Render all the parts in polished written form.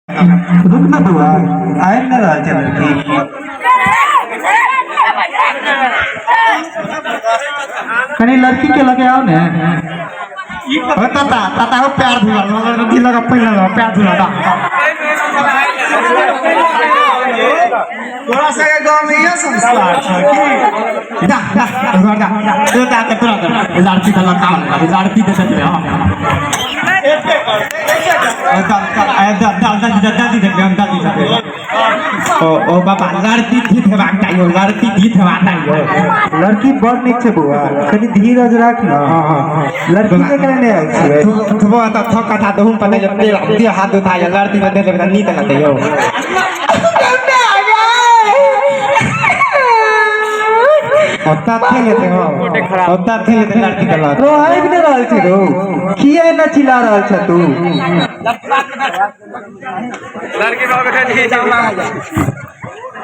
रुकना तो आए ना रहा चल कहीं लड़की के लगे आओ ने ताता ताता वो प्यार धुला लड़की लगा पहले प्यार धुला थोड़ा सा गांव में ये संस्कार था दा दा तो ताता तुरंत लड़की का लगा लड़की दे सकते हैं ओ बाबा लड़की थी लड़की बड़ नीक छे बुआ कनी धीरज राख ना लड़की के करने आइ छे वो त थका था तो हम पता जब दे हाथ उठाया लड़की में दे दे नीत ना दियो होता थे लेते हो होता थे लेते लड़की का लात रो आइ भी रहल छी रो किए न चिल्ला रहल छ तू लड़की बाबू के नहीं जाऊंगा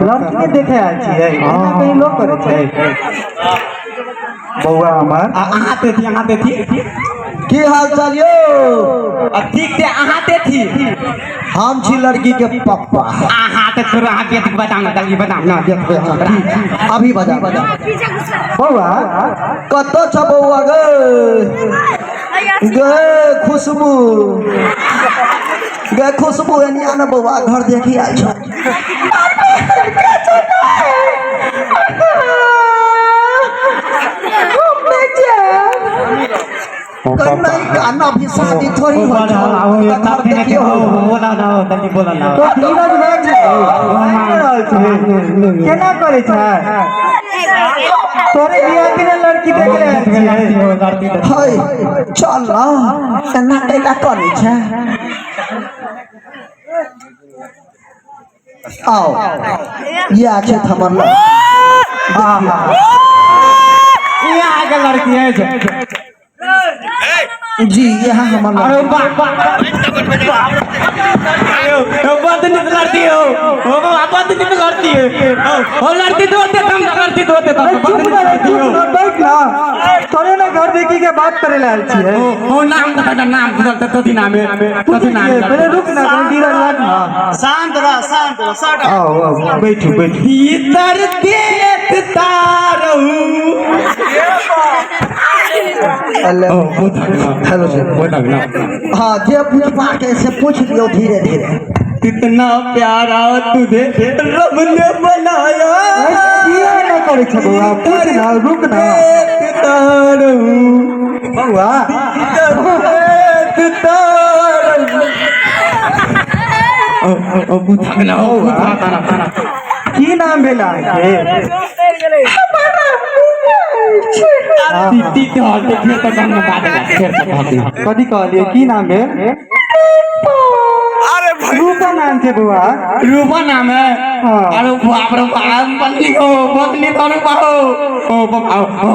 लड़की देखे आइ छी एना कहीं लोग करे छै बौआ हमार आते थी की हाल चाल यो ठीक थे आते थी हम छी लड़की के पापा आते तोरा आके बताना जल्दी बताना देखबे अभी बजा बौआ कतो छ बौआ गे खुशबू एनिया न बौआ घर देखी आइ छ नहीं गाना भी शादी थोड़ी हो केना करे छै तोरे बियाह के लड़की देख ले हई चल ना एना करे छै आओ ये छै हमर ये आगे लड़की है जी यहाँ हमारा बदनी लड़ती हो बदनी लड़ती है लड़ती धोते बैठ ना तोरे ना घर देखी के बात करे लाल छिए ओ नाम तोती नाम मेरे रुक ना गंडीरा लाग ना शांत रह आओ बैठो इधर देखता रहूं हेलो सर हाँ जे पूछ पाके से पूछ लियो धीरे धीरे कितना प्यारा तुझे रब ने बनाया ये ना करे छ बउआ पूछ ना रुक ना बउआ की नाम भेला कथी कहलिए की नाम है रूपा नाम थे बुआ रूपा नाम है अरे बाप रे बाप बदली करो बाहो ओ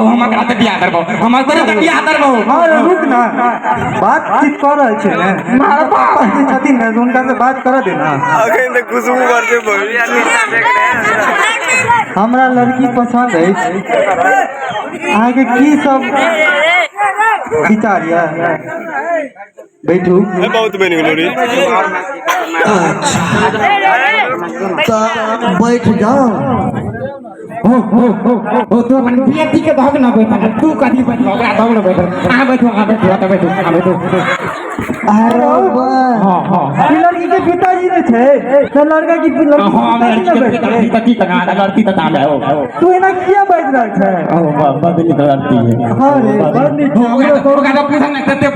हम का बियाह करबो हम करे बियाह करबो हां रुक ना बातचीत कर रहल छै ने मारा पापा छथिन ने उनका से बात कर देना अखन त खुशबू करते भइया देख रहे हमरा लड़की पसंद है आगे की सब विचार या बैठू बहुत बन गेलो रे अच्छा बैठ जाओ ओ तो अपन बेटी के भाग ना बैठा तू कथी बैठ ओकरा भाग ना बैठो अरे हां लड़की के पिताजी ने थे तो लड़का की लड़की का लड़की का नाम है तू एना किया बैठ रहा है ओ बदली लड़की है हां रे बदली ओकरा तते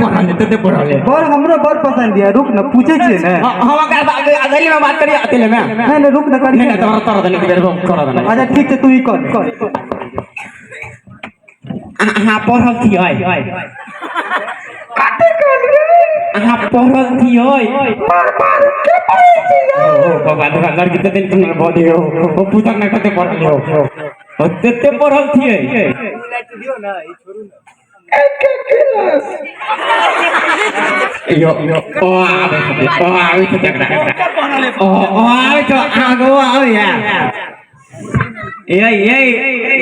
पढ़ले बर हमरो बर पसंद है रुक ना पूछे छी ने हम ओकरा अगली में बात करी आते ले मैं नहीं रुक ना कर नहीं तोरा देने के बेर कर देना अच्छा ठीक है तू ही कर हां पढ़ल थी है काटे कर हां पढ़ल थी है मार के पढ़ी थी ओ बाबा लड़की तो दिन तुम बॉडी हो वो पूछक ना कते पढ़ल हो ओ तते पढ़ल थी है दियो ना ई छोरू ना एक क्लास यो ओ आवे तो देख रहा ओ आवे तो आगो आवे यार ये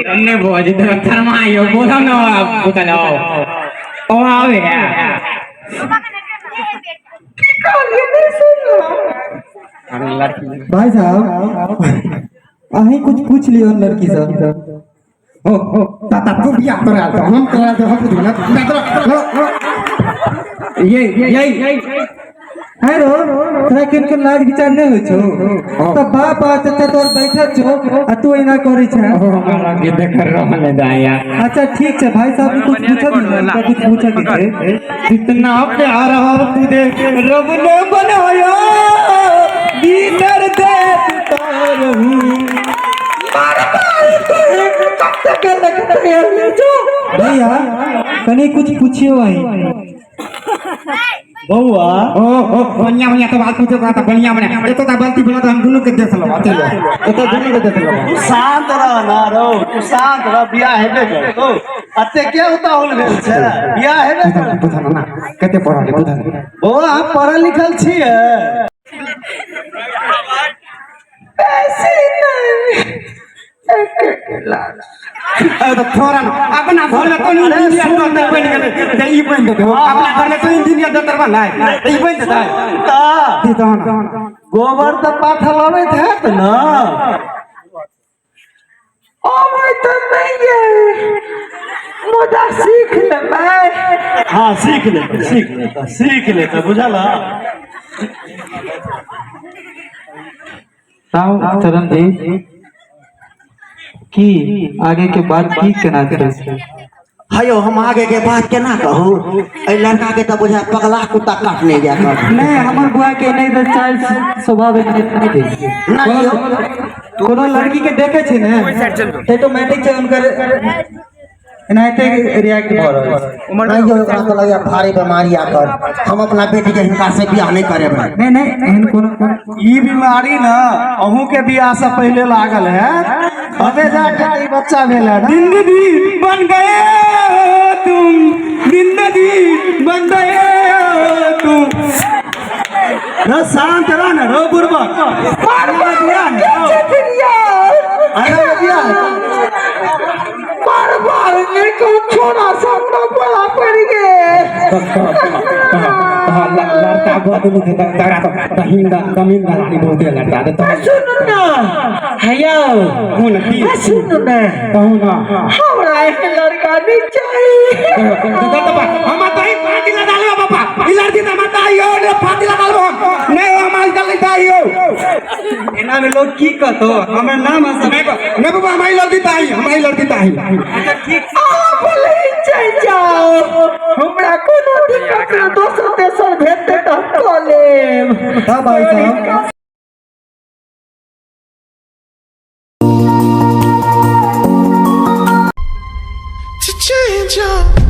हमने बोझ थरमायो बोलो ना पूछा जाओ ओ आवे यार भाई साहब अही कुछ पूछ लियो लड़की से हो ताता तू भी आकर आता हम करा दे हम ये हेलो तोरा के लाज विचार नहीं होय छो त बाप आ चाचा तोर बैठल छो आ तू एना करै छै हमरा के देख रहल दाया अच्छा ठीक छै भाई साहब कुछ पूछब नहीं कुछ पूछब है कितना प्यार हो तुझे रब ने बनाया भीतर देख तार हूं भैया कनी कुछ पूछियो भाई बउआ ओ बढ़िया बढ़िया तो बात पूछो का बढ़िया बढ़िया ये तो गलती बोला तो हम दोनों के देख लो चलो ये तो दोनों के देख लो तू शांत रह ना रो तू शांत रह बियाह हेबे कर तो अते के होता होल गेल छै बियाह हेबे कर बुझा ना कते पढ़ल बुझा बउआ हम पढ़ल लिखल छियै पैसे नहीं तो थोड़ा ना अपना घर में तो इंजीनियर डॉक्टर बन गए तो ई बन दे अपना घर में तो इंजीनियर डॉक्टर बना है तो ई बन देता है तो गोबर तो पाथल आवे थे त ना ओए तो नहीं है मुझे सीख ले मैं हां सीख ले तो बुझला ताऊ चरण जी की आगे के बात की केना छै हयो हम आगे के बात केना कहू ए लड़का के त बुझा पगला कुत्ता काटने जा कर नहीं हमर बुआ के नहीं तो चाल स्वभाव नहीं दे नहीं कोनो लड़की के देखे छै ने ऑटोमेटिक छै उनकर एनाते रिएक्ट भ रहल छै नहीं जो ओकरा तो लगे भारी बीमारी आकर हम अपना बेटी के हिनका से बियाह नहीं करे भाई नहीं एहन कोनो ई बीमारी ना अहू के बियाह से पहले लागल है अबे जाके ई बच्चा भेला ना जिंदगी बन गए हो तुम जिंदगी बन गए हो तुम रो शांत रह ना रो बुरबक अरे बियाह को छोड़ा सा बड़ा पड़ गए लड़का बहुत मुझे तगड़ा तो कहिंदा कमिंदा नहीं बोलते लड़का तो सुन ना हैया कौन की सुन ना कहू ना हमरा एक लड़का नहीं चाहिए तो हम तो ही फांसी लगा ले बाबा ई लड़की तो मत आइयो ने फांसी लगा लो नहीं हमारी जल्दी आइयो एना में लोग की कहतो हमर नाम समय ने बाबा हमारी लड़की ताई अच्छा ठीक बोले चल जाओ हमरा कोनो दिक्कत ना दोसर तेसर भेटते त कॉलेज हां भाई साहब to change up.